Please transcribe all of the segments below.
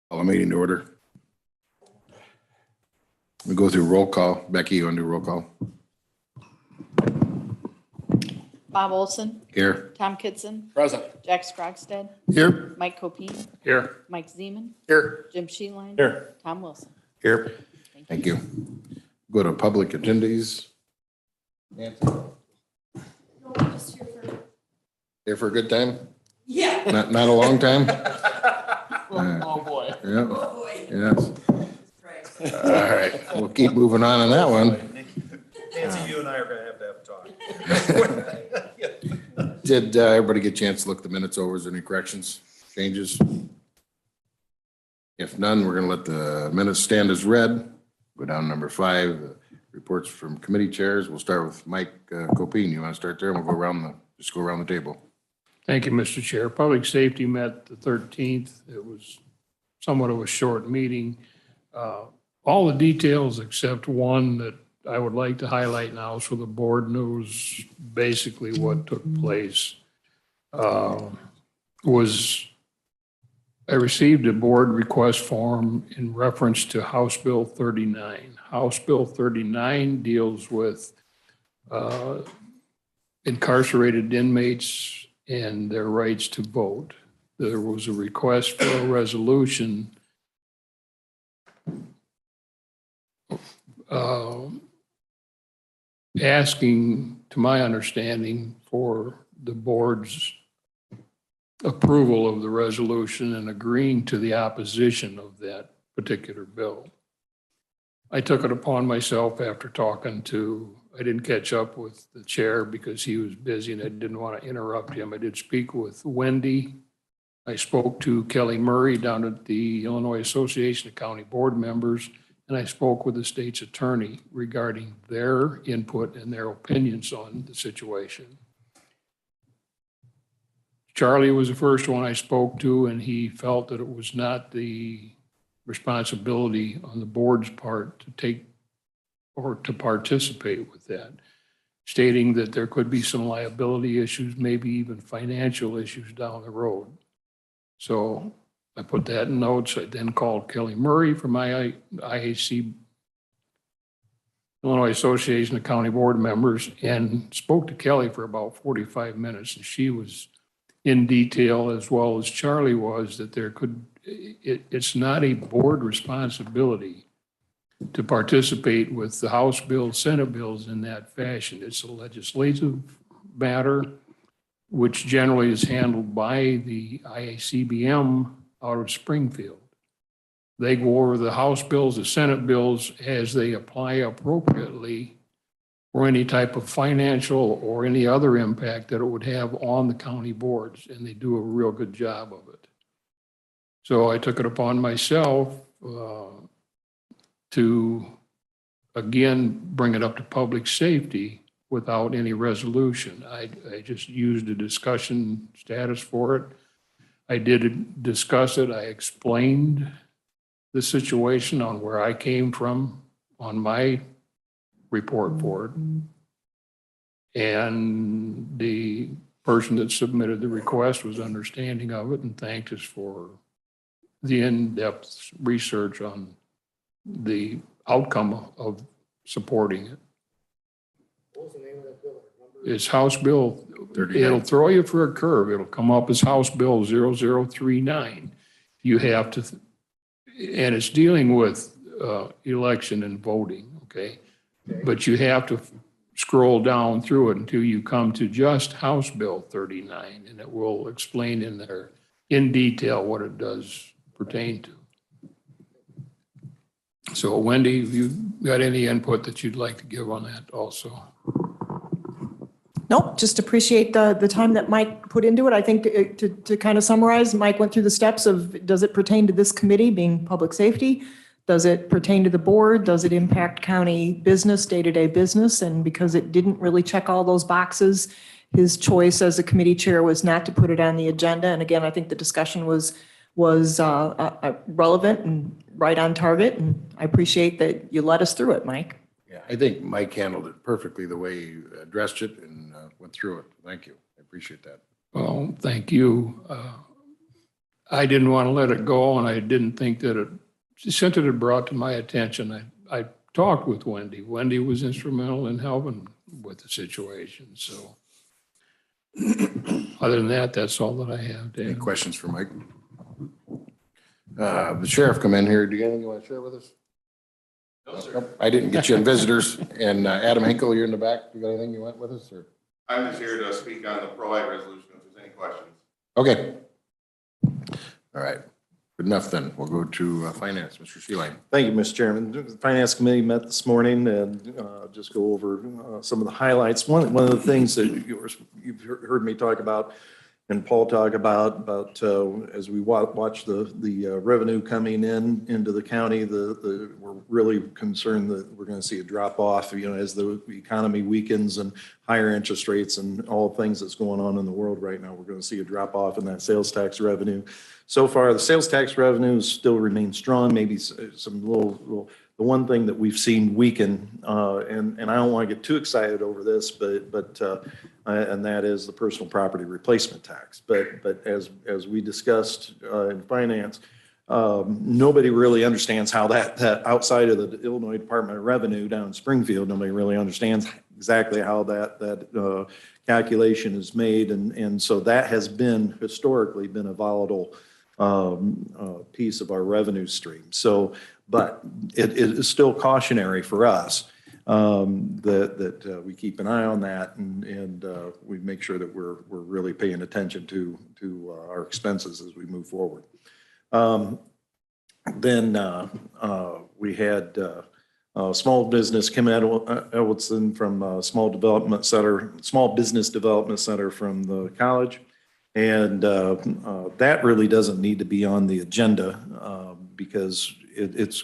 Call a meeting to order. We go through roll call. Becky, you want to do roll call? Bob Olson, Here. Tom Kitson, Present. Jack Scroggstead, Here. Mike Copine, Here. Mike Zeman, Here. Jim Sheeline. Here. Tom Wilson. Here. Thank you. Go to public attendees. Nancy? Here for a good time? Yeah. Not a long time? Oh, boy. Yeah. Yes. All right. We'll keep moving on that one. Nancy, you and I are gonna have a talk. Did everybody get a chance to look the minutes over? Is there any corrections, changes? If none, we're going to let the minutes stand as read. Go down to number 5, reports from committee chairs. We'll start with Mike Copine. You want to start there? And we'll go around the table. Thank you, Mr. Chair. Public Safety met the 13th. It was somewhat of a short meeting. All the details except one that I would like to highlight now so the board knows basically what took place. Was I received a board request form in reference to House Bill 39. House Bill 39 deals with incarcerated inmates and their rights to vote. There was a request for a resolution asking, to my understanding, for the board's approval of the resolution and agreeing to the opposition of that particular bill. I took it upon myself after talking to, I didn't catch up with the chair because he was busy and I didn't want to interrupt him. I did speak with Wendy. I spoke to Kelly Murray down at the Illinois Association of County Board Members, and I spoke with the state's attorney regarding their input and their opinions on the situation. Charlie was the first one I spoke to, and he felt that it was not the responsibility on the board's part to take or to participate with that, stating that there could be some liability issues, maybe even financial issues down the road. So I put that in notes. I then called Kelly Murray from IAC, Illinois Association of County Board Members, and spoke to Kelly for about 45 minutes. And she was in detail, as well as Charlie was, that there could, it's not a board responsibility to participate with the House bills, Senate bills in that fashion. It's a legislative matter, which generally is handled by the IACBM out of Springfield. They go over the House bills, the Senate bills as they apply appropriately for any type of financial or any other impact that it would have on the county boards, and they do a real good job of it. So I took it upon myself to, again, bring it up to public safety without any resolution. I just used a discussion status for it. I did discuss it. I explained the situation on where I came from on my report for it. And the person that submitted the request was understanding of it and thanked us for the in-depth research on the outcome of supporting it. What was the name of that bill? It's House Bill, 39. it'll throw you for a curve. It'll come up as House Bill 0039. You have to, and it's dealing with election and voting, okay? But you have to scroll down through it until you come to just House Bill 39, and it will explain in there in detail what it does pertain to. So Wendy, have you got any input that you'd like to give on that also? Nope, just appreciate the time that Mike put into it. I think to kind of summarize, Mike went through the steps of, does it pertain to this committee being public safety? Does it pertain to the board? Does it impact county business, day-to-day business? And because it didn't really check all those boxes, his choice as a committee chair was not to put it on the agenda. And again, I think the discussion was relevant and right on target. And I appreciate that you led us through it, Mike. Yeah, I think Mike handled it perfectly the way you addressed it and went through it. Thank you. I appreciate that. Well, thank you. I didn't want to let it go, and I didn't think that since it had brought to my attention, I talked with Wendy. Wendy was instrumental in helping with the situation, so. Other than that, that's all that I have, Any Dan. questions for Mike? The sheriff come in here. Do you have anything you want to share with us? No, sir. Nope, I didn't get you in visitors. And Adam Hinkle, you're in the back. You got anything you want with us or? I'm just here to speak on the pro-ag resolution if there's any questions. Okay. All right. Good enough then. We'll go to finance, Mr. Sheeline. Thank you, Mr. Chairman. The Finance Committee met this morning and just go over some of the highlights. One of the things that you've heard me talk about and Paul talk about as we watch the revenue coming into the county, we're really concerned that we're going to see a drop off, as the economy weakens and higher interest rates and all things that's going on in the world right now. We're going to see a drop off in that sales tax revenue. So far, the sales tax revenues still remain strong, maybe some little the one thing that we've seen weaken, and I don't want to get too excited over this, but and that is the personal property replacement tax. But as we discussed in finance, nobody really understands how that outside of the Illinois Department of Revenue down in Springfield, nobody really understands exactly how that calculation is made, and so that has been historically been a volatile piece of our revenue stream. So, but it is still cautionary for us that we keep an eye on that and we make sure that we're really paying attention to our expenses as we move forward. Then we had small business, Kim Edwardson from Small Business Development Center from the college. And that really doesn't need to be on the agenda because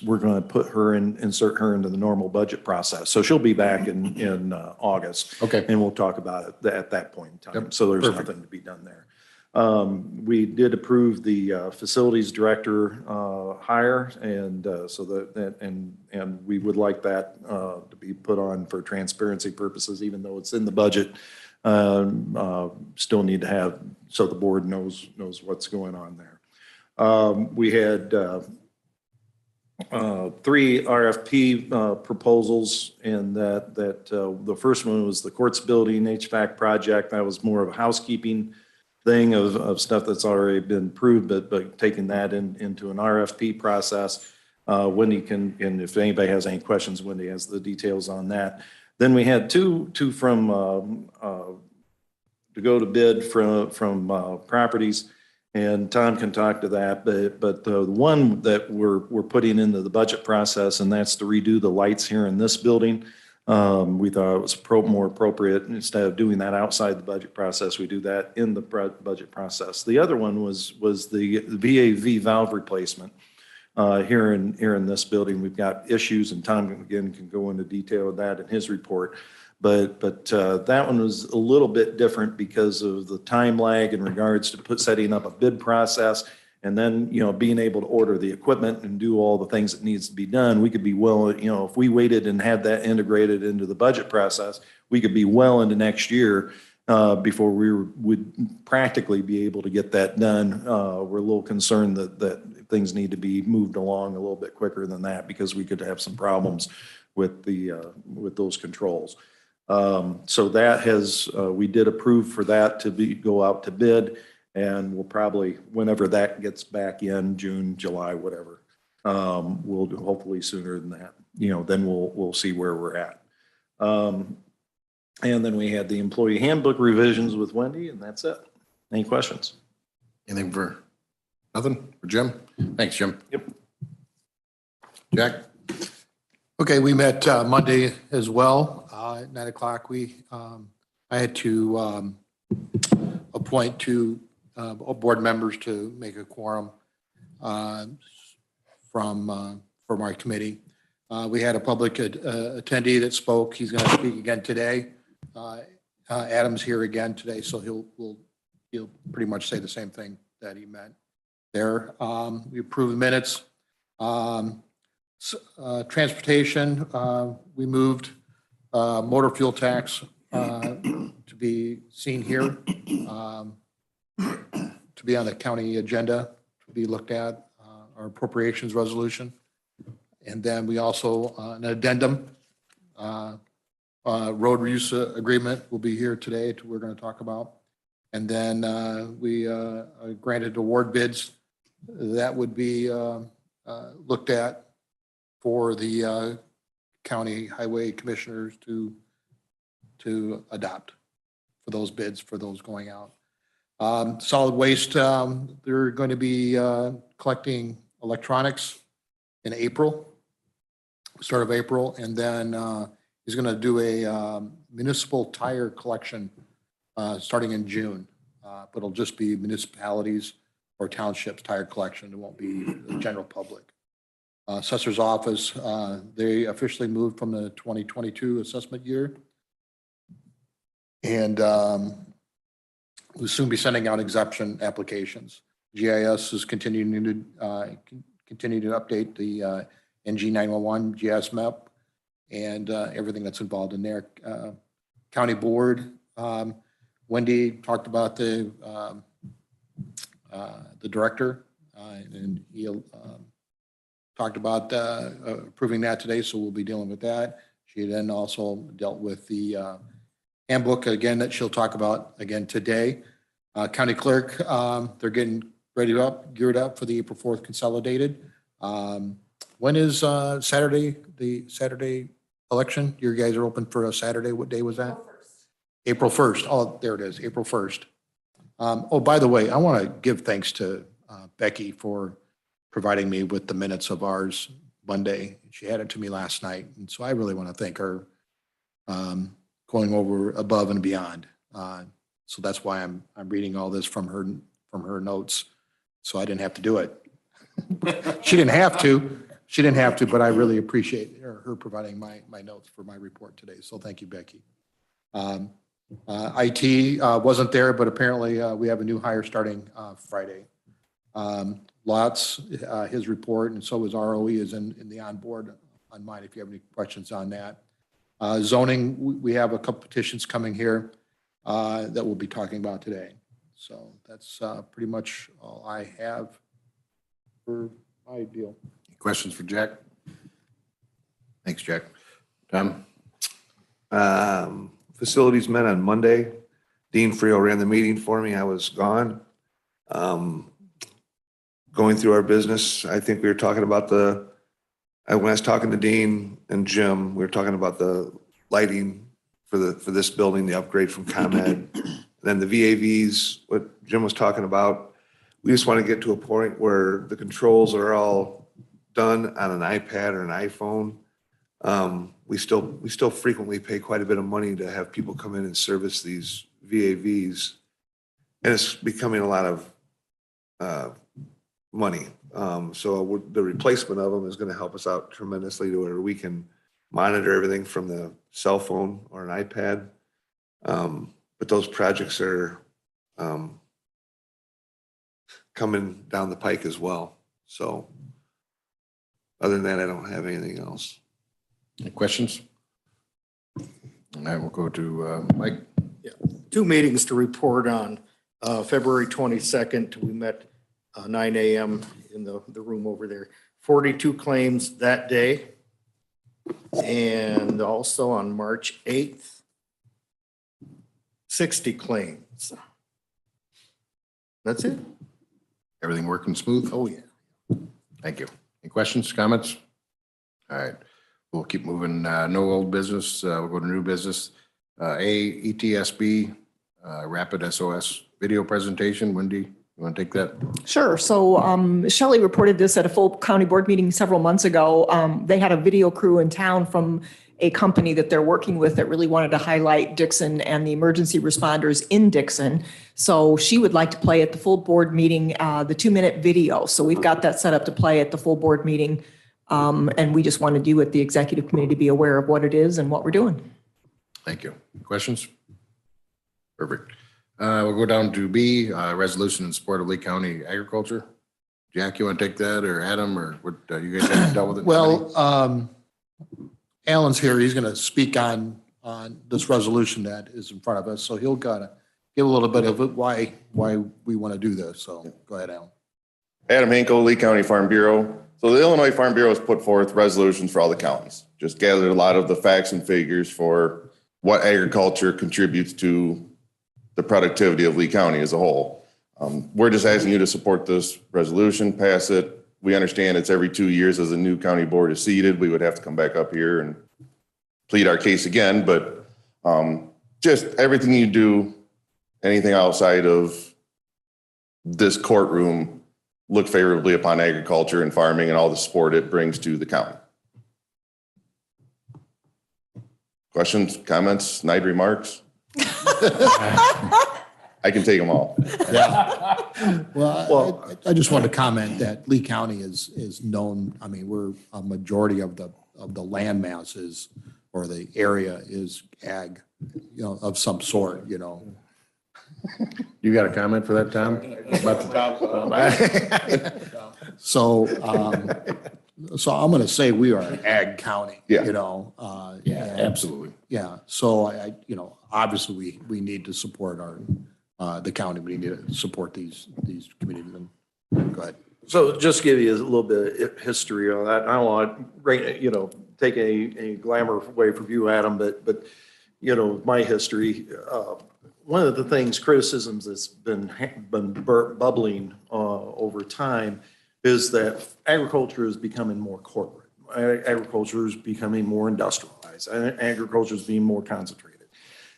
we're going to insert her into the normal budget process. So she'll be back in August. Okay. And we'll talk about it at that point in time. Yep. So there's Perfect. nothing to be done there. We did approve the facilities director hire, and so that we would like that to be put on for transparency purposes, even though it's in the budget. Still need to have so the board knows what's going on there. We had 3 RFP proposals, and that the first one was the courts building HVAC project. That was more of a housekeeping thing of stuff that's already been approved, but taking that into an RFP process. Wendy can, and if anybody has any questions, Wendy has the details on that. Then we had two from to go to bid from properties, and Tom can talk to that. But the one that we're putting into the budget process, and that's to redo the lights here in this building. We thought it was more appropriate, instead of doing that outside the budget process, we do that in the budget process. The other one was the VAV valve replacement. Here in this building, we've got issues, and Tom again can go into detail of that in his report. But that one was a little bit different because of the time lag in regards to setting up a bid process, and then being able to order the equipment and do all the things that needs to be done. We could be well, if we waited and had that integrated into the budget process, we could be well into next year before we would practically be able to get that done. We're a little concerned that things need to be moved along a little bit quicker than that, because we could have some problems with with those controls. So that has, we did approve for that to go out to bid, and we'll probably, whenever that gets back in, June, July, whatever, we'll do hopefully sooner than that, then we'll see where we're at. And then we had the employee handbook revisions with Wendy, and that's it. Any questions? Anything for, nothing for Jim? Thanks, Jim. Yep. Jack? Okay, we met Monday as well. At 9 o'clock, I had to appoint 2 board members to make a quorum from our committee. We had a public attendee that spoke. He's going to speak again today. Adam's here again today, so he'll pretty much say the same thing that he meant there. We approved minutes. Transportation, we moved motor fuel tax to be seen here, to be on the county agenda be looked at, our appropriations resolution. And then we also, an addendum, road use agreement will be here today, we're going to talk about. And then we granted award bids that would be looked at for the county highway commissioners to adopt for those bids, for those going out. Solid waste, they're going to be collecting electronics in April, start of April, and then he's going to do a municipal tire collection starting in June. But it'll just be municipalities or townships tire collection. It won't be the general public. Assessor's office, they officially moved from the 2022 assessment year. And we'll soon be sending out exemption applications. GIS is continuing to update the NG 911 GIS map and everything that's involved in there. County board, Wendy talked about the director, and he talked about approving that today, so we'll be dealing with that. She then also dealt with the handbook again that she'll talk about again today. County clerk, they're getting geared up for the April 4th consolidated. When is Saturday, the Saturday election? You guys are open for a Saturday. What day was that? April 1st. Oh, there it is, April 1st. Oh, by the way, I want to give thanks to Becky for providing me with the minutes of ours Monday. She had it to me last night. And so I really want to thank her going over above and beyond. So that's why I'm reading all this from her notes. So I didn't have to do it. She didn't have to, but I really appreciate her providing my notes for my report today. So thank you, Becky. IT wasn't there, but apparently we have a new hire starting Friday. Lots, his report, and so is ROE is in the onboard on mine if you have any questions on that. Zoning, we have a couple petitions coming here that we'll be talking about today. So that's pretty much all I have for my deal. Questions for Jack? Thanks, Jack. Tom? Facilities met on Monday. Dean Frio ran the meeting for me. I was gone. Going through our business, I think we were talking about when I was talking to Dean and Jim, we were talking about the lighting for this building, the upgrade from ComEd. Then the VAVs, what Jim was talking about. We just want to get to a point where the controls are all done on an iPad or an iPhone. We still frequently pay quite a bit of money to have people come in and service these VAVs. And it's becoming a lot of money. So the replacement of them is going to help us out tremendously to where we can monitor everything from the cell phone or an iPad. But those projects are coming down the pike as well. So other than that, I don't have anything else. Any questions? All right, we'll go to Mike. Two meetings to report on. February 22nd, we met 9 a.m. in the room over there. 42 claims that day. And also on March 8th, 60 claims. That's it. Everything working smooth? Oh, yeah. Thank you. Any questions, comments? All right, we'll keep moving. No old business. We'll go to new business. ETSB, Rapid SOS video presentation. Wendy, you want to take that? Sure. So Shelley reported this at a full county board meeting several months ago. They had a video crew in town from a company that they're working with that really wanted to highlight Dixon and the emergency responders in Dixon. So she would like to play at the full board meeting, the 2-minute video. So we've got that set up to play at the full board meeting. And we just wanted you at the executive committee to be aware of what it is and what we're doing. Thank you. Questions? Perfect. We'll go down to B, resolution in support of Lee County agriculture. Jack, you want to take that, or Adam, or what, you guys have dealt with it? Well, Alan's here. He's going to speak on this resolution that is in front of us. So he'll gotta give a little bit of it, why we want to do this. So go ahead, Alan. Adam Hinkle, Lee County Farm Bureau. So the Illinois Farm Bureau has put forth resolutions for all the counties. Just gathered a lot of the facts and figures for what agriculture contributes to the productivity of Lee County as a whole. We're just asking you to support this resolution, pass it. We understand it's every 2 years as a new county board is seated. We would have to come back up here and plead our case again, but just everything you do, anything outside of this courtroom, look favorably upon agriculture and farming and all the support it brings to the county. Questions, comments, snide remarks? I can take them all. Yeah. Well, I just wanted to comment that Lee County is known, I mean, we're a majority of the land masses or the area is ag, you know, of some sort, you know. You got a comment for that, Tom? So, so I'm going to say we are an ag county, Yeah. you know. Yeah, and- absolutely. Yeah, so you know, obviously we need to support the county, we need to support these communities. Go ahead. So just to give you a little bit of history on that. I don't want to, take a glamour away from you, Adam, but, my history, one of the things, criticisms that's been bubbling over time is that agriculture is becoming more corporate. Agriculture is becoming more industrialized. Agriculture is being more concentrated.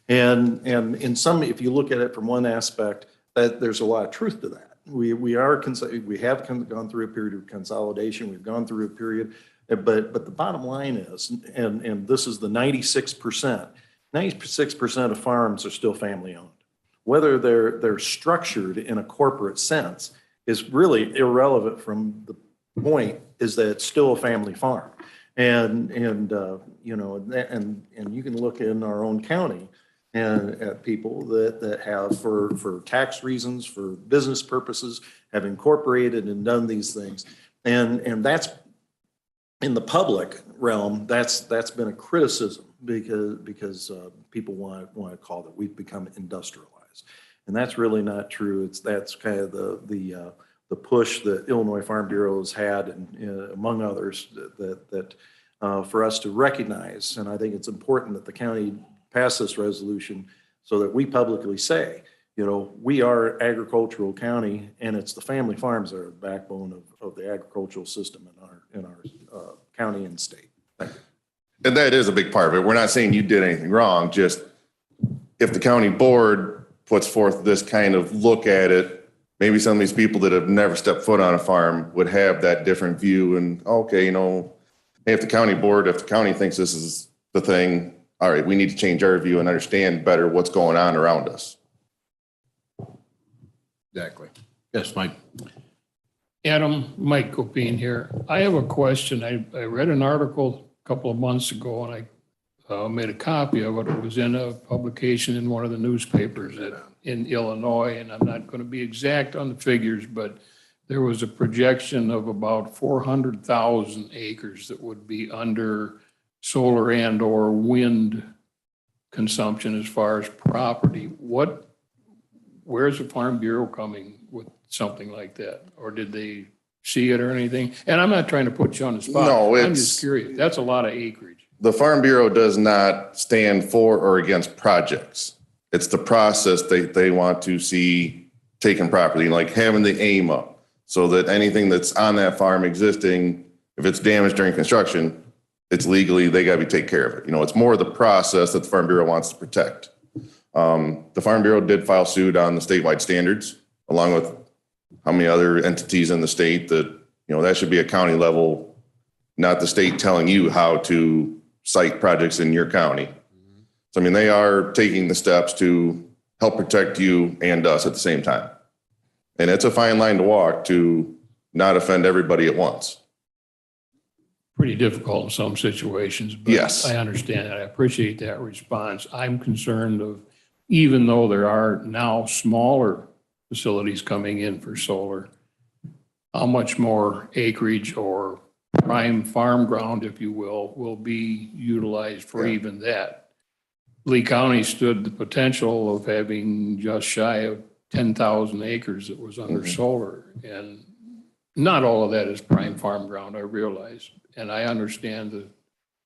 And in some, if you look at it from one aspect, that there's a lot of truth to that. We have gone through a period of consolidation. We've gone through a period, but the bottom line is, and this is the 96%. 96% of farms are still family owned. Whether they're structured in a corporate sense is really irrelevant from the point is that it's still a family farm. And you can look in our own county and at people that have for tax reasons, for business purposes, have incorporated and done these things. And that's in the public realm, that's been a criticism because people want to call that we've become industrialized. And that's really not true. That's kind of the push that Illinois Farm Bureau has had, and among others, that for us to recognize. And I think it's important that the county pass this resolution so that we publicly say, we are agricultural county, and it's the family farms that are the backbone of the agricultural system in our county and state. Thank you. And that is a big part of it. We're not saying you did anything wrong, just if the county board puts forth this kind of look at it, maybe some of these people that have never stepped foot on a farm would have that different view and, okay, hey, if the county thinks this is the thing, all right, we need to change our view and understand better what's going on around us. Exactly. Yes, Mike. Adam, Mike Copine here. I have a question. I read an article a couple of months ago, and I made a copy of it. It was in a publication in one of the newspapers in Illinois, and I'm not going to be exact on the figures, but there was a projection of about 400,000 acres that would be under solar and or wind consumption as far as property. Where's the Farm Bureau coming with something like that? Or did they see it or anything? And I'm not trying to put you on the spot. No, I'm just curious. That's a lot of acreage. The Farm Bureau does not stand for or against projects. It's the process they want to see taken properly, like having the aim up so that anything that's on that farm existing, if it's damaged during construction, it's legally, they got to take care of it. It's more the process that the Farm Bureau wants to protect. The Farm Bureau did file suit on the statewide standards, along with how many other entities in the state that, that should be a county level, not the state telling you how to site projects in your county. So, they are taking the steps to help protect you and us at the same time. And it's a fine line to walk to not offend everybody at once. Pretty difficult in some situations. But Yes. I understand that. I appreciate that response. I'm concerned of, even though there are now smaller facilities coming in for solar, how much more acreage or prime farm ground, if you will be utilized for even that. Lee County stood the potential of having just shy of 10,000 acres that was under solar. And not all of that is prime farm ground, I realize. And I understand the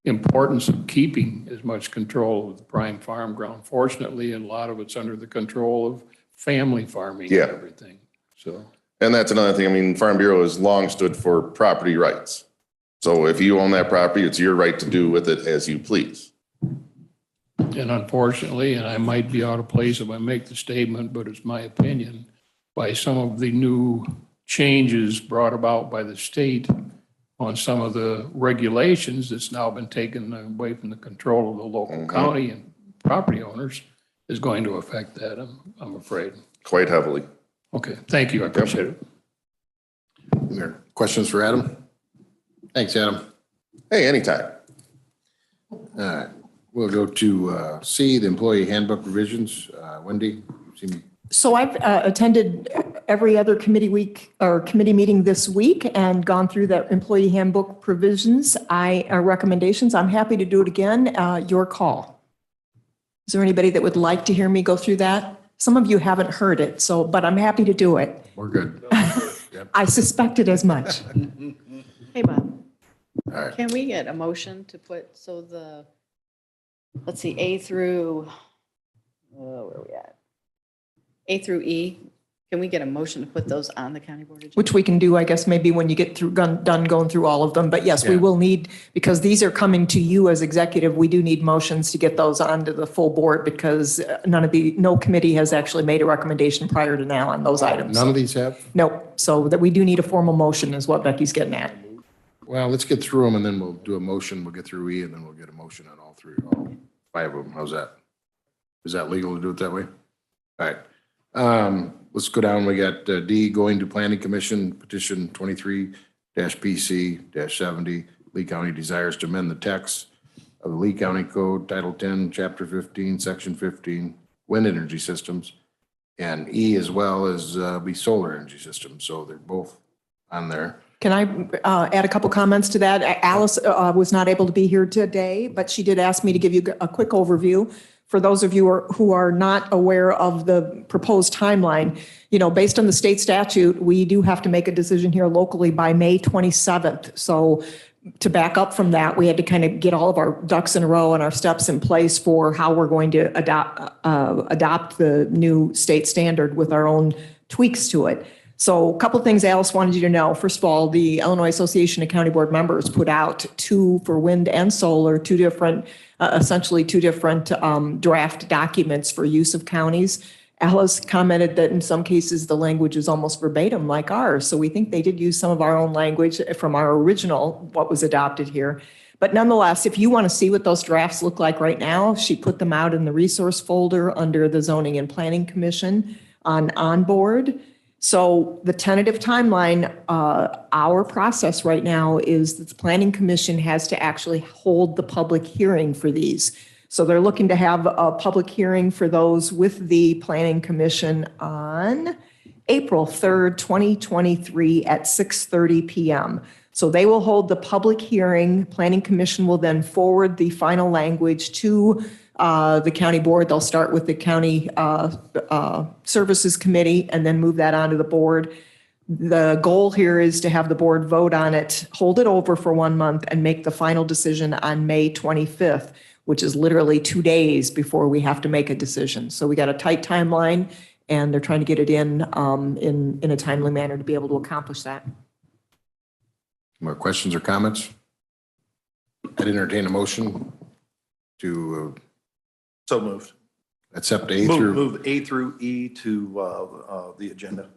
importance of keeping as much control of the prime farm ground. Fortunately, a lot of it's under the control of family farming and Yeah. everything. So, And that's another thing. I mean, Farm Bureau has long stood for property rights. So if you own that property, it's your right to do with it as you please. and unfortunately, and I might be out of place if I make the statement, but it's my opinion, by some of the new changes brought about by the state on some of the regulations that's now been taken away from the control of the local county and property owners is going to affect that, I'm afraid. Quite heavily. Okay, thank you, I appreciate it. There questions for Adam? Thanks, Adam. Hey, anytime. All right, we'll go to C, the employee handbook revisions. Wendy, see me? So I've attended every other committee week or committee meeting this week and gone through the employee handbook provisions, recommendations. I'm happy to do it again. Your call. Is there anybody that would like to hear me go through that? Some of you haven't heard it, so, but I'm happy to do it. We're good. I suspected as much. Hey, Bob, All right. can we get a motion to put, so let's see, A through, where are we at? A through E, can we get a motion to put those on the county board agenda? Which we can do, I guess, maybe when you get through, done going through all of them. But yes, we Yeah. will need, because these are coming to you as executive, we do need motions to get those onto the full board because no committee has actually made a recommendation prior to now on those items. None of these have? No, so that we do need a formal motion is what Becky's getting at. Well, let's get through them and then we'll do a motion. We'll get through E and then we'll get a motion on all five of them. How's that? Is that legal to do it that way? All right. Let's go down. We got D, going to Planning Commission, petition 23-PC-70. Lee County desires to amend the text of the Lee County Code, Title 10, Chapter 15, Section 15, wind energy systems, and E as well as be solar energy systems. So they're both on there. Can I add a couple comments to that? Alice was not able to be here today, but she did ask me to give you a quick overview. For those of you who are not aware of the proposed timeline, based on the state statute, we do have to make a decision here locally by May 27th. So to back up from that, we had to kind of get all of our ducks in a row and our steps in place for how we're going to adopt the new state standard with our own tweaks to it. So a couple things Alice wanted you to know. First of all, the Illinois Association of County Board Members put out for wind and solar, essentially two different draft documents for use of counties. Alice commented that in some cases, the language is almost verbatim like ours. So we think they did use some of our own language from our original, what was adopted here. But nonetheless, if you want to see what those drafts look like right now, she put them out in the resource folder under the Zoning and Planning Commission on board. So the tentative timeline, our process right now is that the Planning Commission has to actually hold the public hearing for these. So they're looking to have a public hearing for those with the Planning Commission on April 3rd, 2023 at 6:30 PM. So they will hold the public hearing. Planning Commission will then forward the final language to the county board. They'll start with the county services committee and then move that onto the board. The goal here is to have the board vote on it, hold it over for 1 month and make the final decision on May 25th, which is literally 2 days before we have to make a decision. So we got a tight timeline and they're trying to get it in a timely manner to be able to accomplish that. More questions or comments? I'd entertain a motion to So moved. accept A through. Move A through E to the agenda.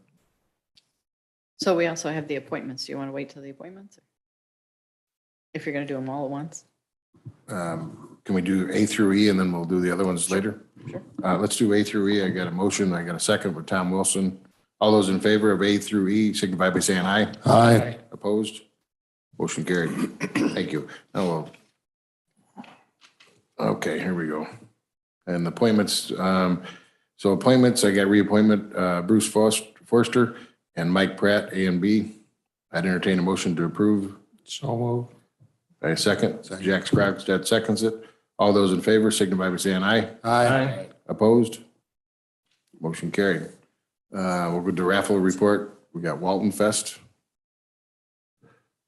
So we also have the appointments. Do you want to wait till the appointments? If you're going to do them all at once? Can we do A through E and then we'll do the other ones later? Sure. Let's do A through E. I got a motion. I got a second with Tom Wilson. All those in favor of A through E signify by saying aye. Aye. Opposed? Motion carried. Thank you. Now okay, here we go. And appointments, so appointments, I got reappointment, Bruce Forster and Mike Pratt, A and B. I'd entertain a motion to approve. So moved. I second. Jack Scroggstead seconds it. All those in favor signify by saying aye. Aye. Opposed? Motion carried. We'll go to raffle report. We got Walton Fest.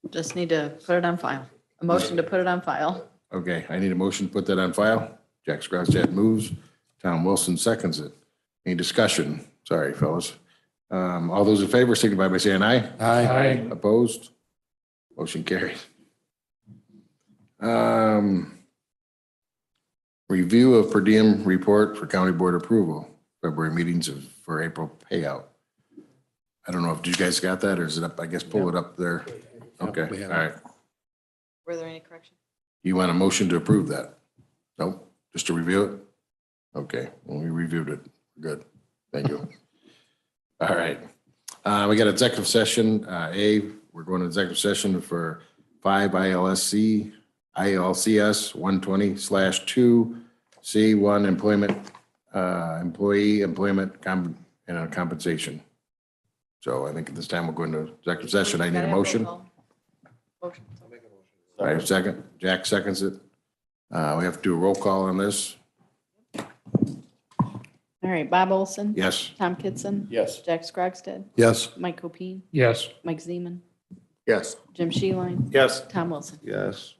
Just need to put it on file. A motion to put it on file. Okay, I need a motion to put that on file. Jack Scroustat moves. Tom Wilson seconds it. Any discussion? Sorry, fellas. All those in favor signify by saying aye. Aye. Opposed? Motion carried. Review of per diem report for county board approval, February meetings for April payout. I don't know if you guys got that or is it up? I guess pull it up there. Okay, we all have it. right. Were there any corrections? You want a motion to approve that? Nope, just to review it? Okay, well, we reviewed it. Good, thank you. All right, we got executive session. We're going to executive session for 5 ILCS 120/2 C1 employee employment compensation. So I think at this time we'll go into executive session. I need a motion. Motion. All right, second. Jack seconds it. We have to do a roll call on this. All right, Bob Olson. Yes. Tom Kitson. Yes. Jack Scrogsted. Yes. Mike Copine. Yes. Mike Zeman. Yes. Jim Sheeline. Yes. Tom Wilson. Yes.